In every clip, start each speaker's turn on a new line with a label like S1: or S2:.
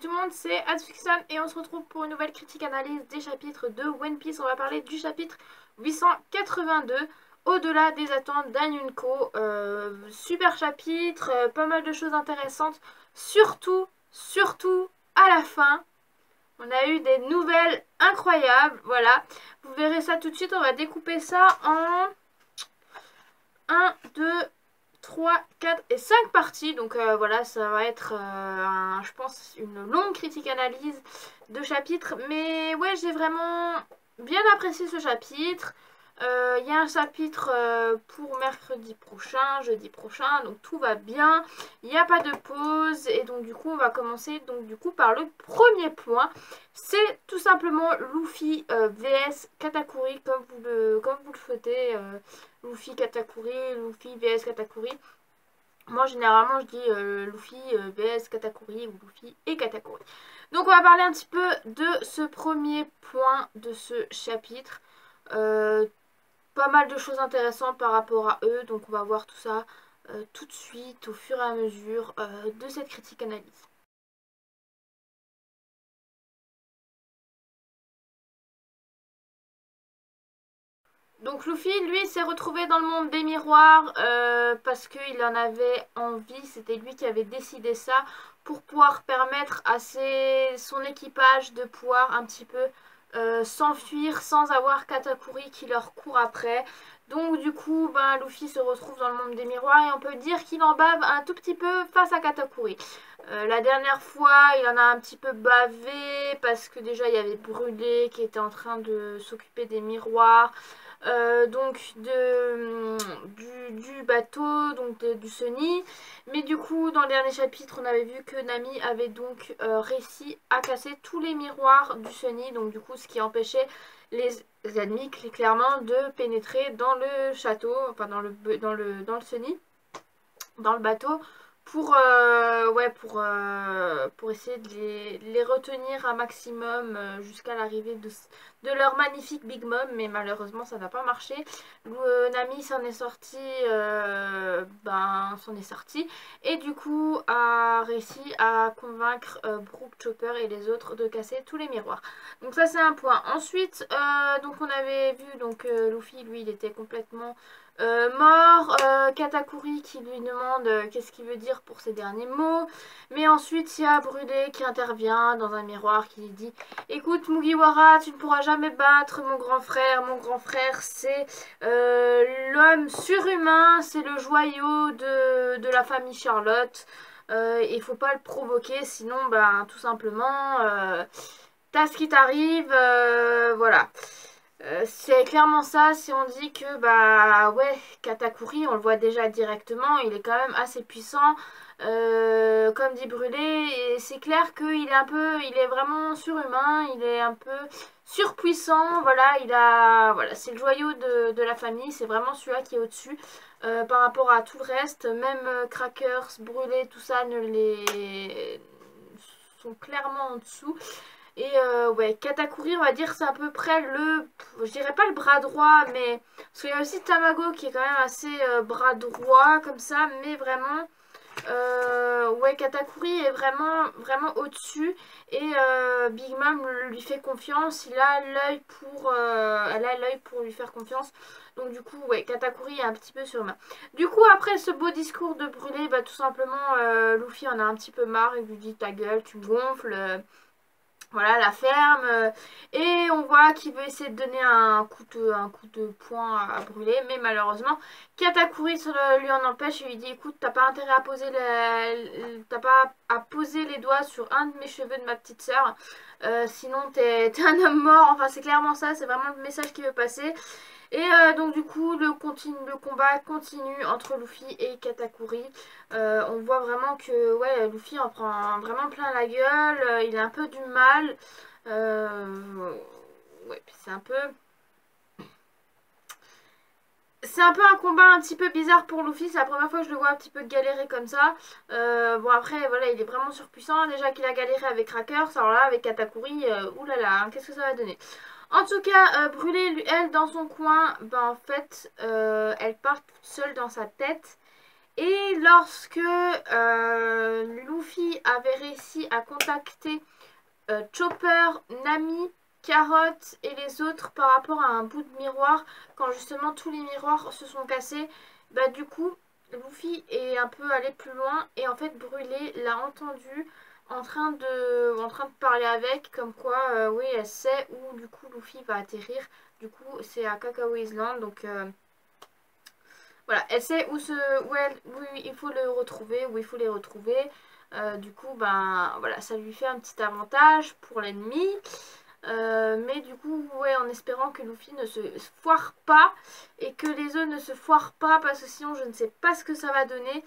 S1: tout le monde, c'est Adfixon et on se retrouve pour une nouvelle critique analyse des chapitres de One Piece. On va parler du chapitre 882, Au-delà des attentes d'Anyunko. Super chapitre, pas mal de choses intéressantes, surtout à la fin. On a eu des nouvelles incroyables, voilà. Vous verrez ça tout de suite, on va découper ça en 1, 2, 3, 4 et 5 parties. Donc voilà, ça va être, je pense, une longue critique analyse de chapitre. Mais ouais, j'ai vraiment bien apprécié ce chapitre. Il y a un chapitre pour mercredi prochain, jeudi prochain, donc tout va bien. Il n'y a pas de pause et donc du coup on va commencer par le premier point. C'est tout simplement Luffy vs Katakuri comme vous le souhaitez. Luffy Katakuri, Luffy vs Katakuri. Moi généralement je dis Luffy vs Katakuri ou Luffy et Katakuri. Donc on va parler un petit peu de ce premier point de ce chapitre. Pas mal de choses intéressantes par rapport à eux, donc on va voir tout ça tout de suite au fur et à mesure de cette critique analyse. Donc Luffy, lui, s'est retrouvé dans le monde des miroirs parce qu'il en avait envie, c'était lui qui avait décidé ça pour pouvoir permettre à son équipage de pouvoir un petit peu s'enfuir sans avoir Katakuri qui leur court après. Donc du coup, Luffy se retrouve dans le monde des miroirs et on peut dire qu'il en bave un tout petit peu face à Katakuri. La dernière fois, il en a un petit peu bavé parce que déjà il y avait Brûlé qui était en train de s'occuper des miroirs. Donc du bateau, donc du Sunny. Mais du coup, dans le dernier chapitre, on avait vu que Nami avait donc réussi à casser tous les miroirs du Sunny. Donc du coup, ce qui empêchait les ennemis clairement de pénétrer dans le château, enfin dans le Sunny, dans le bateau. Pour essayer de les retenir un maximum jusqu'à l'arrivée de leur magnifique Big Mom, mais malheureusement ça n'a pas marché. Nami s'en est sorti, et du coup a réussi à convaincre Brook, Chopper et les autres de casser tous les miroirs. Donc ça c'est un point. Ensuite, donc on avait vu Luffy, lui il était complètement mort. Katakuri qui lui demande qu'est-ce qu'il veut dire pour ses derniers mots. Mais ensuite il y a Brûlé qui intervient dans un miroir qui lui dit: écoute Mugiwara, tu ne pourras jamais battre mon grand frère. Mon grand frère c'est l'homme surhumain, c'est le joyau de la famille Charlotte. Il faut pas le provoquer, sinon tout simplement t'as ce qui t'arrive, voilà. C'est clairement ça. Si on dit que ouais, Katakuri on le voit déjà directement, il est quand même assez puissant, comme dit Brûlé, et c'est clair qu'il est il est vraiment surhumain, il est un peu surpuissant, voilà, c'est le joyau de la famille, c'est vraiment celui-là qui est au-dessus par rapport à tout le reste. Même Crackers, Brûlé, tout ça sont clairement en dessous. Et ouais, Katakuri, on va dire, c'est à peu près je dirais pas le bras droit, mais parce qu'il y a aussi Tamago qui est quand même assez bras droit comme ça, mais vraiment, ouais, Katakuri est vraiment au-dessus. Et Big Mom lui fait confiance, elle a l'œil pour lui faire confiance. Donc du coup, ouais, Katakuri est un petit peu surhumain. Du coup, après ce beau discours de Brûlé, tout simplement, Luffy en a un petit peu marre, il lui dit: ta gueule, tu me gonfles. Voilà, la ferme. Et on voit qu'il veut essayer de donner un coup de poing à Brûlé. Mais malheureusement, Katakuri lui en empêche. Il lui dit: écoute, t'as pas intérêt à poser les doigts sur un de mes cheveux de ma petite soeur. Sinon, t'es un homme mort. Enfin, c'est clairement ça. C'est vraiment le message qu'il veut passer. Et donc du coup le combat continue entre Luffy et Katakuri. On voit vraiment que ouais, Luffy en prend vraiment plein la gueule, il a un peu du mal. Ouais, c'est un peu un combat un petit peu bizarre pour Luffy, c'est la première fois que je le vois un petit peu galérer comme ça. Bon après voilà, il est vraiment surpuissant, déjà qu'il a galéré avec Crackers, alors là avec Katakuri, oulala, qu'est-ce que ça va donner. En tout cas, Brûlé, elle, dans son coin, en fait, elle part toute seule dans sa tête. Et lorsque Luffy avait réussi à contacter Chopper, Nami, Carrot et les autres par rapport à un bout de miroir, quand justement tous les miroirs se sont cassés, bah du coup Luffy est un peu allé plus loin et en fait Brûlé l'a entendu en train de parler avec, comme quoi oui elle sait où du coup Luffy va atterrir. Du coup c'est à Cacao Island, donc voilà, elle sait où il faut le retrouver, où il faut les retrouver. Du coup, ben voilà, ça lui fait un petit avantage pour l'ennemi. Mais du coup, ouais, en espérant que Luffy ne se foire pas et que les œufs ne se foirent pas, parce que sinon je ne sais pas ce que ça va donner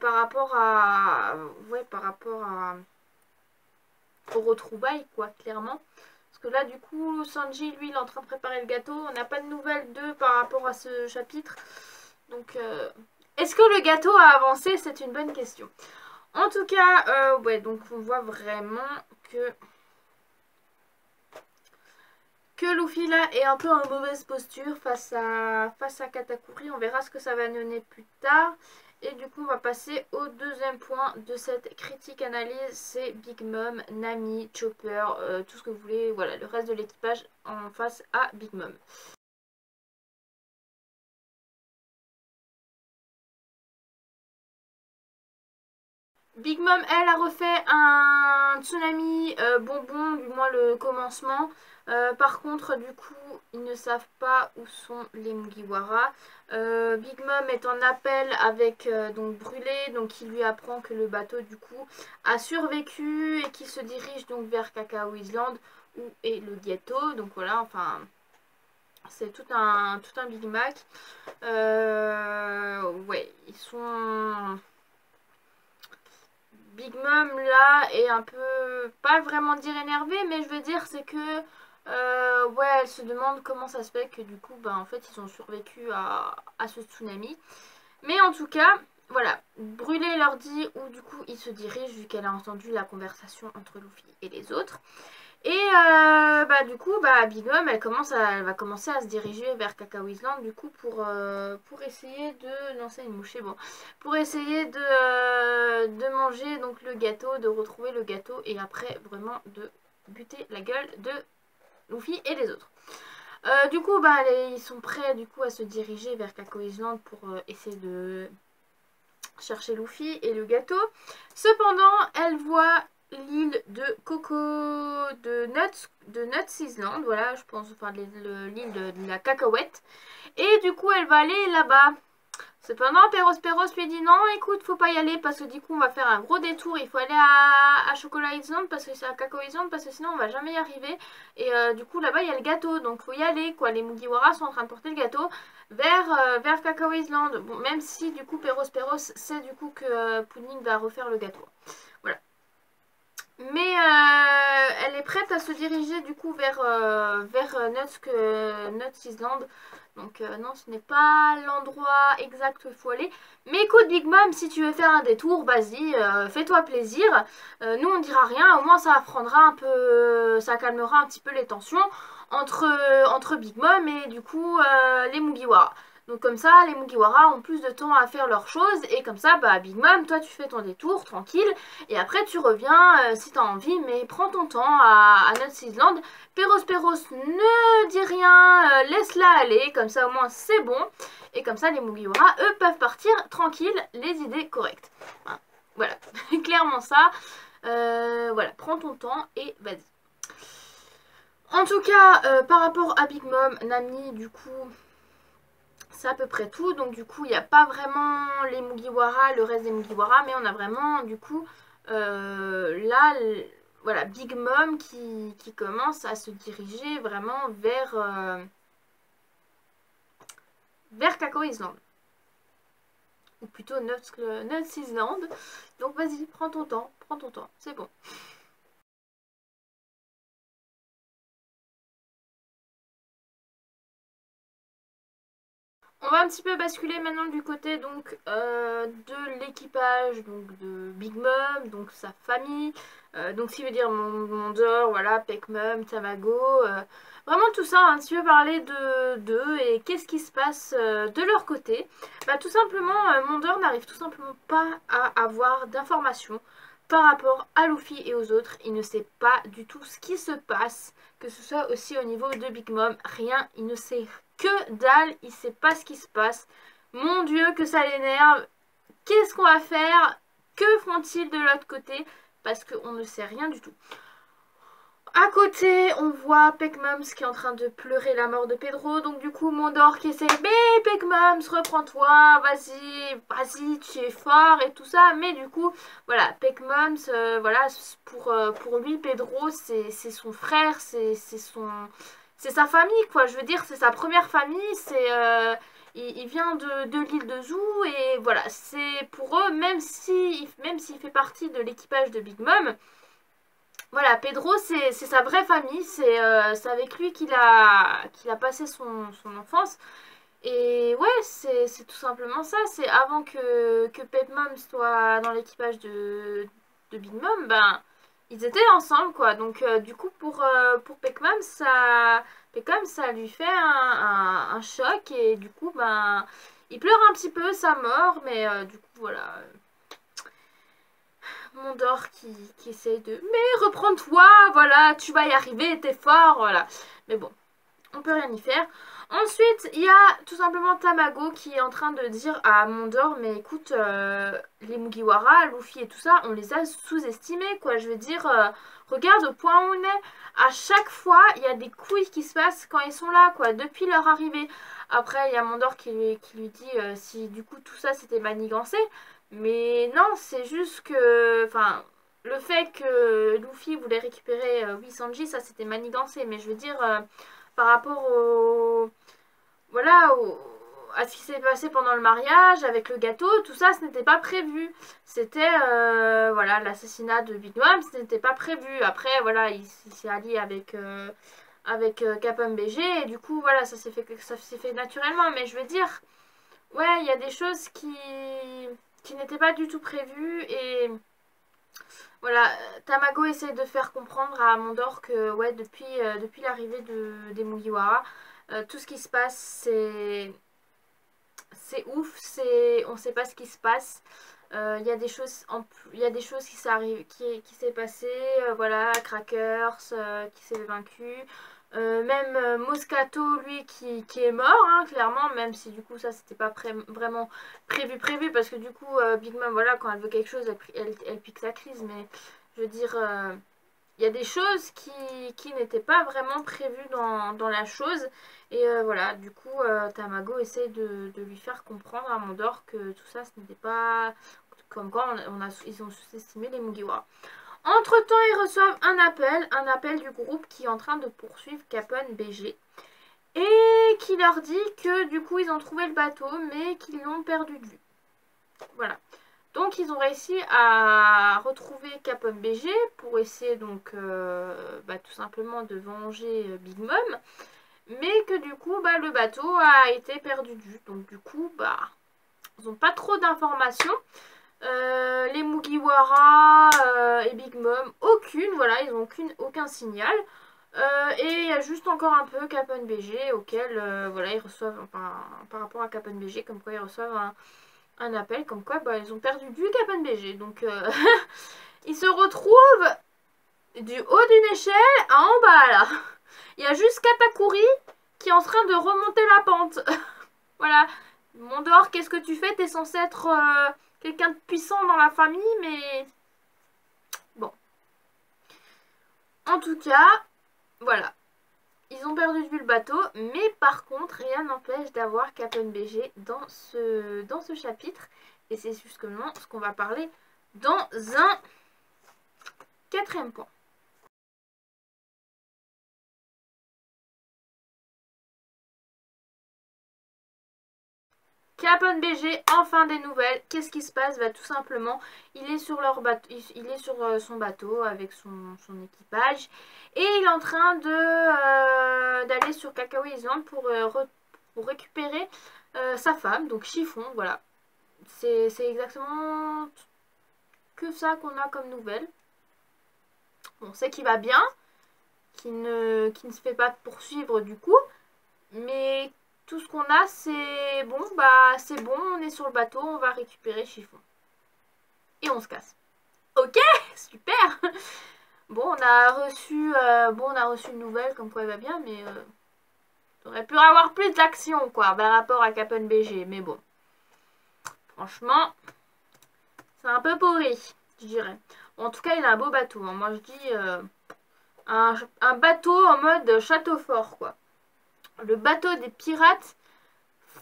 S1: par rapport à, ouais, par rapport à aux retrouvailles, quoi, clairement. Parce que là, du coup, Sanji, lui, il est en train de préparer le gâteau. On n'a pas de nouvelles d'eux par rapport à ce chapitre. Donc, est-ce que le gâteau a avancé? C'est une bonne question. En tout cas, ouais, donc on voit vraiment que Luffy là est un peu en mauvaise posture face à Katakuri. On verra ce que ça va donner plus tard. Et du coup, on va passer au deuxième point de cette critique analyse. C'est Big Mom, Nami, Chopper, tout ce que vous voulez. Voilà, le reste de l'équipage en face à Big Mom. Big Mom, elle, a refait un tsunami bonbon, du moins le commencement. Par contre, du coup, ils ne savent pas où sont les Mugiwara. Big Mom est en appel avec donc Brûlé, donc qui lui apprend que le bateau, du coup, a survécu et qui se dirige donc vers Cacao Island, où est le ghetto. Donc voilà, enfin, c'est tout un Big Mac. Ouais, ils sont... Big Mom là est un peu, pas vraiment dire énervée, mais je veux dire c'est que ouais, elle se demande comment ça se fait que du coup bah en fait ils ont survécu à ce tsunami. Mais en tout cas, voilà, Brûlé leur dit où du coup ils se dirigent vu qu'elle a entendu la conversation entre Luffy et les autres. Et bah du coup bah Big Mom elle va commencer à se diriger vers Cacao Island du coup pour essayer de lancer une mouchée, bon, pour essayer de manger donc le gâteau, de retrouver le gâteau et après vraiment de buter la gueule de Luffy et les autres. Du coup bah ils sont prêts du coup à se diriger vers Cacao Island pour essayer de chercher Luffy et le gâteau. Cependant, elle voit l'île de Coco de Nuts Island, voilà, je pense, enfin l'île de la cacahuète. Et du coup, elle va aller là-bas. Cependant, Perros lui dit non, écoute, faut pas y aller parce que du coup, on va faire un gros détour. Il faut aller à Chocolat Island parce que c'est à Cacao Island parce que sinon, on va jamais y arriver. Et du coup, là-bas, il y a le gâteau, donc faut y aller, quoi. Les Mugiwara sont en train de porter le gâteau vers Cacao Island. Bon, même si du coup, Perros sait du coup que Pudding va refaire le gâteau. Voilà. Mais elle est prête à se diriger du coup vers Nuts Island. Donc non, ce n'est pas l'endroit exact où il faut aller. Mais écoute Big Mom, si tu veux faire un détour, vas-y, fais-toi plaisir. Nous on dira rien, au moins ça prendra un peu, ça calmera un petit peu les tensions entre Big Mom et du coup les Mugiwara. Donc comme ça, les Mugiwara ont plus de temps à faire leurs choses et comme ça, bah Big Mom, toi tu fais ton détour tranquille et après tu reviens si t'as envie, mais prends ton temps à Nuts Island. Perros ne dit rien, laisse-la aller, comme ça au moins c'est bon. Et comme ça les Mugiwara, eux, peuvent partir tranquilles, les idées correctes. Hein, voilà, clairement ça. Voilà, prends ton temps et vas-y. En tout cas, par rapport à Big Mom, Nami, du coup, c'est à peu près tout. Donc du coup, il n'y a pas vraiment les Mugiwara, le reste des Mugiwara, mais on a vraiment, du coup, là, voilà, Big Mom qui commence à se diriger vraiment vers Cacao Island. Ou plutôt Nuts Island. Donc vas-y, prends ton temps, c'est bon. On va un petit peu basculer maintenant du côté donc de l'équipage donc de Big Mom, donc sa famille, donc ce qui veut dire Mondor, voilà, Peck Mom, Tamago, vraiment tout ça, un petit peu parler de d'eux et qu'est-ce qui se passe de leur côté. Bah tout simplement, Mondor n'arrive tout simplement pas à avoir d'informations par rapport à Luffy et aux autres. Il ne sait pas du tout ce qui se passe, que ce soit aussi au niveau de Big Mom, rien, il ne sait que dalle, il sait pas ce qui se passe. Mon Dieu, que ça l'énerve. Qu'est-ce qu'on va faire? Que font-ils de l'autre côté? Parce qu'on ne sait rien du tout. À côté, on voit Peckmums qui est en train de pleurer la mort de Pedro. Donc du coup, Mondor qui essaie, mais Peckmums, reprends-toi, vas-y, vas-y, tu es fort et tout ça. Mais du coup, voilà, Peckmums, voilà, pour lui, Pedro, c'est son frère, c'est sa famille, quoi. Je veux dire, c'est sa première famille, il vient de l'île de Zou et voilà, c'est pour eux, même s'il fait partie de l'équipage de Big Mom. Voilà, Pedro, c'est sa vraie famille, c'est avec lui qu'il a passé son enfance. Et ouais, c'est tout simplement ça, c'est avant que Pep Mom soit dans l'équipage de Big Mom, ben, ils étaient ensemble, quoi. Donc du coup, pour Pep Mom, ça lui fait un choc, et du coup, ben, il pleure un petit peu sa mort, mais du coup, voilà. Mondor qui essaye de... Mais reprends-toi, voilà, tu vas y arriver, t'es fort, voilà. Mais bon, on peut rien y faire. Ensuite, il y a tout simplement Tamago qui est en train de dire à Mondor, mais écoute, les Mugiwara, Luffy et tout ça, on les a sous-estimés, quoi. Je veux dire, regarde au point où on est. À chaque fois, il y a des couilles qui se passent quand ils sont là, quoi, depuis leur arrivée. Après, il y a Mondor qui lui dit si du coup tout ça c'était manigancé. Mais non, c'est juste que... Enfin, le fait que Luffy voulait récupérer oui, Sanji, ça c'était manigancé. Mais je veux dire, par rapport au... Voilà, à ce qui s'est passé pendant le mariage, avec le gâteau, tout ça, ce n'était pas prévu. C'était, voilà, l'assassinat de Big Mom, ce n'était pas prévu. Après, voilà, il s'est allié avec Capone BG, et du coup, voilà, ça s'est fait naturellement. Mais je veux dire, ouais, il y a des choses qui n'étaient pas du tout prévues, et voilà, Tamago essaie de faire comprendre à Mondor que, ouais, depuis l'arrivée des Mugiwara, tout ce qui se passe, c'est ouf, on sait pas ce qui se passe. Il y a des choses qui s'est passé, voilà, Crackers qui s'est vaincu, même Moscato lui qui est mort, hein, clairement, même si du coup ça c'était pas vraiment prévu, parce que du coup Big Mom, voilà, quand elle veut quelque chose elle pique sa crise, mais je veux dire, il y a des choses qui n'étaient pas vraiment prévues dans la chose. Et voilà, du coup, Tamago essaye de lui faire comprendre à Mondor que tout ça, ce n'était pas... Comme quoi, ils ont sous-estimé les Mugiwara. Entre-temps, ils reçoivent un appel du groupe qui est en train de poursuivre Capone BG. Et qui leur dit que du coup, ils ont trouvé le bateau, mais qu'ils l'ont perdu de vue. Voilà. Donc ils ont réussi à retrouver Capone BG pour essayer donc tout simplement de venger Big Mom. Mais que du coup le bateau a été perdu de vue. Donc du coup ils n'ont pas trop d'informations. Les Mugiwara et Big Mom, aucune, voilà, ils n'ont aucun signal. Et il y a juste encore un peu Capone BG auquel voilà, ils reçoivent, enfin, par rapport à Capone BG, comme quoi ils reçoivent un appel comme quoi ils ont perdu du Capone BG. Donc ils se retrouvent du haut d'une échelle à en bas là. Il y a juste Katakuri qui est en train de remonter la pente. Voilà. Mondor, qu'est-ce que tu fais? T'es censé être quelqu'un de puissant dans la famille, mais... Bon. En tout cas, voilà. Ils ont perdu de vue le bateau, mais par contre, rien n'empêche d'avoir Capone BG dans ce chapitre. Et c'est justement ce qu'on va parler dans un quatrième point. Capone BG, enfin des nouvelles. Qu'est-ce qui se passe? Tout simplement, il est sur leur bateau, il est sur son bateau avec son équipage, et il est en train d'aller sur Kakaoi Island pour récupérer sa femme, donc Chiffon, voilà. C'est exactement que ça qu'on a comme nouvelle. On sait qu'il va bien, qu'il ne se fait pas poursuivre du coup, mais tout ce qu'on a c'est bon, bah c'est bon, on est sur le bateau, on va récupérer Chiffon. Et on se casse. Ok, super. Bon, on a reçu une nouvelle comme quoi il va bien, mais on aurait pu avoir plus d'action quoi par rapport à Captain BG, mais bon. Franchement, c'est un peu pourri, je dirais. Bon, en tout cas, il a un beau bateau. Hein. Moi, je dis un bateau en mode château fort, quoi. Le bateau des pirates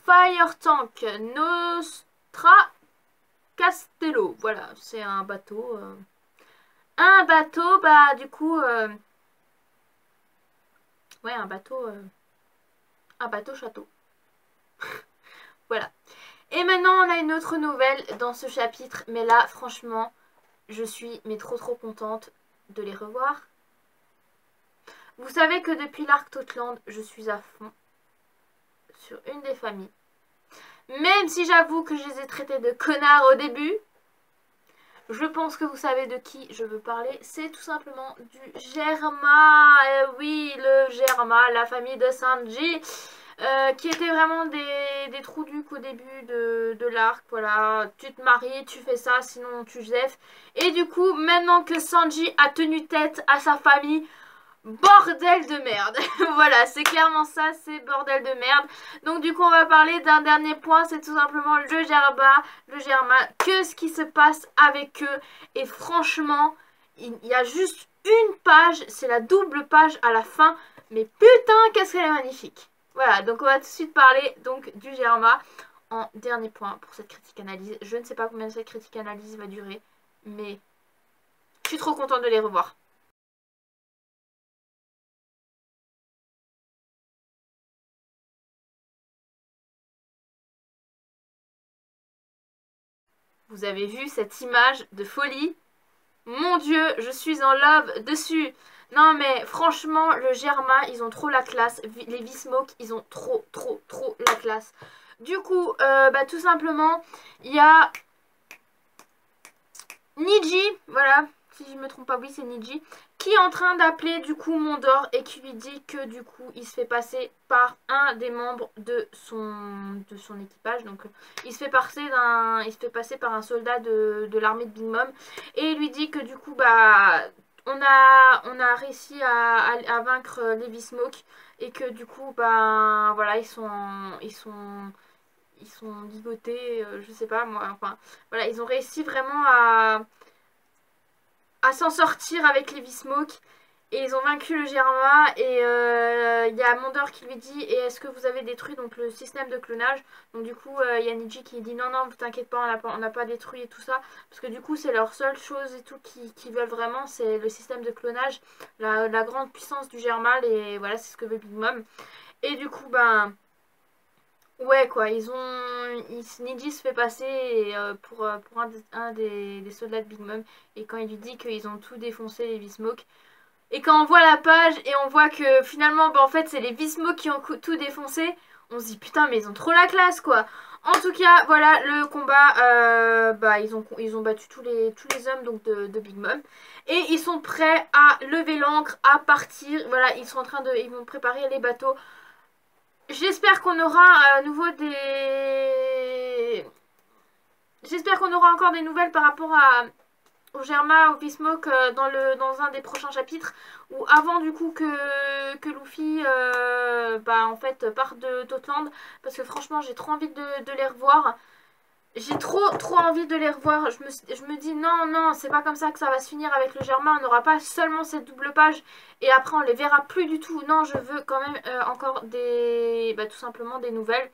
S1: Fire Tank Nostra Castello. Voilà, c'est un bateau. Un bateau, bah, du coup. Ouais, un bateau château. Voilà. Et maintenant, on a une autre nouvelle dans ce chapitre. Mais là, franchement, je suis trop contente de les revoir. Vous savez que depuis l'arc Totland, je suis à fond sur une des familles. Même si j'avoue que je les ai traités de connards au début, je pense que vous savez de qui je veux parler. C'est tout simplement du Germa. Oui, le Germa, la famille de Sanji. Qui étaient vraiment des trous ducs au début de l'arc. Voilà, tu te maries, tu fais ça, sinon tu zèfes. Et du coup, maintenant que Sanji a tenu tête à sa famille, bordel de merde. Voilà, c'est clairement ça, c'est bordel de merde. Donc du coup, on va parler d'un dernier point, c'est tout simplement le Germa, que ce qui se passe avec eux. Et franchement, il y a juste une page, c'est la double page à la fin. Mais putain, qu'est-ce qu'elle est magnifique. Voilà, donc on va tout de suite parler donc du Germa en dernier point pour cette critique analyse. Je ne sais pas combien cette critique analyse va durer, mais je suis trop contente de les revoir. Vous avez vu cette image de folie? Mon Dieu, je suis en love dessus. Non mais franchement, le Germa, ils ont trop la classe. Les V-Smoke, ils ont trop la classe. Du coup, bah, tout simplement, il y a Niji, voilà, si je me trompe pas, oui c'est Niji, qui est en train d'appeler du coup Mondor et qui lui dit que du coup il se fait passer par un des membres de son équipage. Donc il se fait passer par un soldat de l'armée de Big Mom et il lui dit que du coup bah on a réussi à vaincre les V-Smoke et que du coup bah voilà ils sont ligotés, je sais pas moi, enfin voilà, ils ont réussi vraiment à s'en sortir avec les V-Smoke et ils ont vaincu le Germa et il y a Mondor qui lui dit et est-ce que vous avez détruit donc le système de clonage. Donc du coup il y a Niji qui dit non vous t'inquiète pas, on n'a pas détruit et tout ça, parce que du coup c'est leur seule chose et tout qu'ils veulent vraiment, c'est le système de clonage, la grande puissance du Germa, et voilà c'est ce que veut Big Mom. Et du coup ben ouais quoi, Niji se fait passer pour un des soldats de Big Mom. Et quand il lui dit qu'ils ont tout défoncé les V-Smoke. Et quand on voit la page et on voit que finalement bah, en fait c'est les V-Smoke qui ont tout défoncé, on se dit putain mais ils ont trop la classe quoi. En tout cas voilà le combat, bah, ils ont battu tous les hommes donc de Big Mom. Et ils sont prêts à lever l'ancre, à partir. Voilà, ils vont préparer les bateaux. J'espère qu'on aura à nouveau des... J'espère qu'on aura encore des nouvelles par rapport au Germa, au V-Smoke dans un des prochains chapitres. Ou avant du coup que Luffy bah, en fait parte de Totland. Parce que franchement j'ai trop envie de les revoir. J'ai trop envie de les revoir. Je me dis non, c'est pas comme ça que ça va se finir avec le Germain. On n'aura pas seulement cette double page et après on les verra plus du tout. Non, je veux quand même encore tout simplement des nouvelles.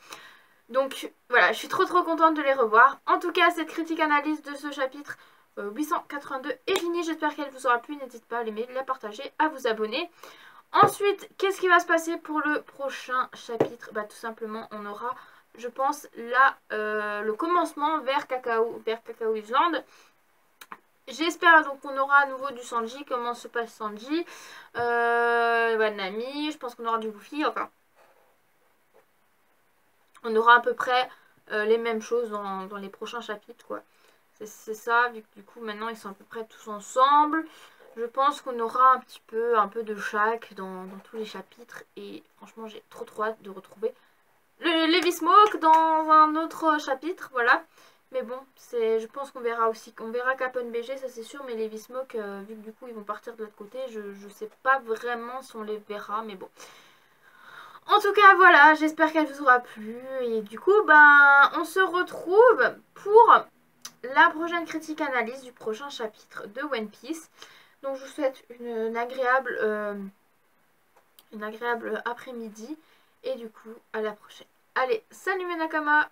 S1: Donc voilà, je suis trop contente de les revoir. En tout cas, cette critique analyse de ce chapitre 882 est finie. J'espère qu'elle vous aura plu. N'hésitez pas à l'aimer, la partager, à vous abonner. Ensuite, qu'est-ce qui va se passer pour le prochain chapitre? Bah tout simplement, on aura, je pense, là le commencement vers Cacao Island. J'espère donc qu'on aura à nouveau du Sanji. Comment se passe Sanji, Nami, je pense qu'on aura du Luffy, enfin. on aura à peu près les mêmes choses dans les prochains chapitres, quoi. C'est ça, vu que du coup maintenant ils sont à peu près tous ensemble. Je pense qu'on aura un peu de chaque dans tous les chapitres. Et franchement j'ai trop hâte de retrouver le Levi Smoke dans un autre chapitre, voilà. Mais bon, je pense qu'on verra aussi, qu'on verra Capone BG, ça c'est sûr. Mais Levi Smoke, vu que du coup ils vont partir de l'autre côté, je sais pas vraiment si on les verra, mais bon. En tout cas, voilà, j'espère qu'elle vous aura plu. Et du coup, ben, on se retrouve pour la prochaine critique analyse du prochain chapitre de One Piece. Donc, je vous souhaite une agréable après-midi. Et du coup, à la prochaine. Allez, salut mes Nakama!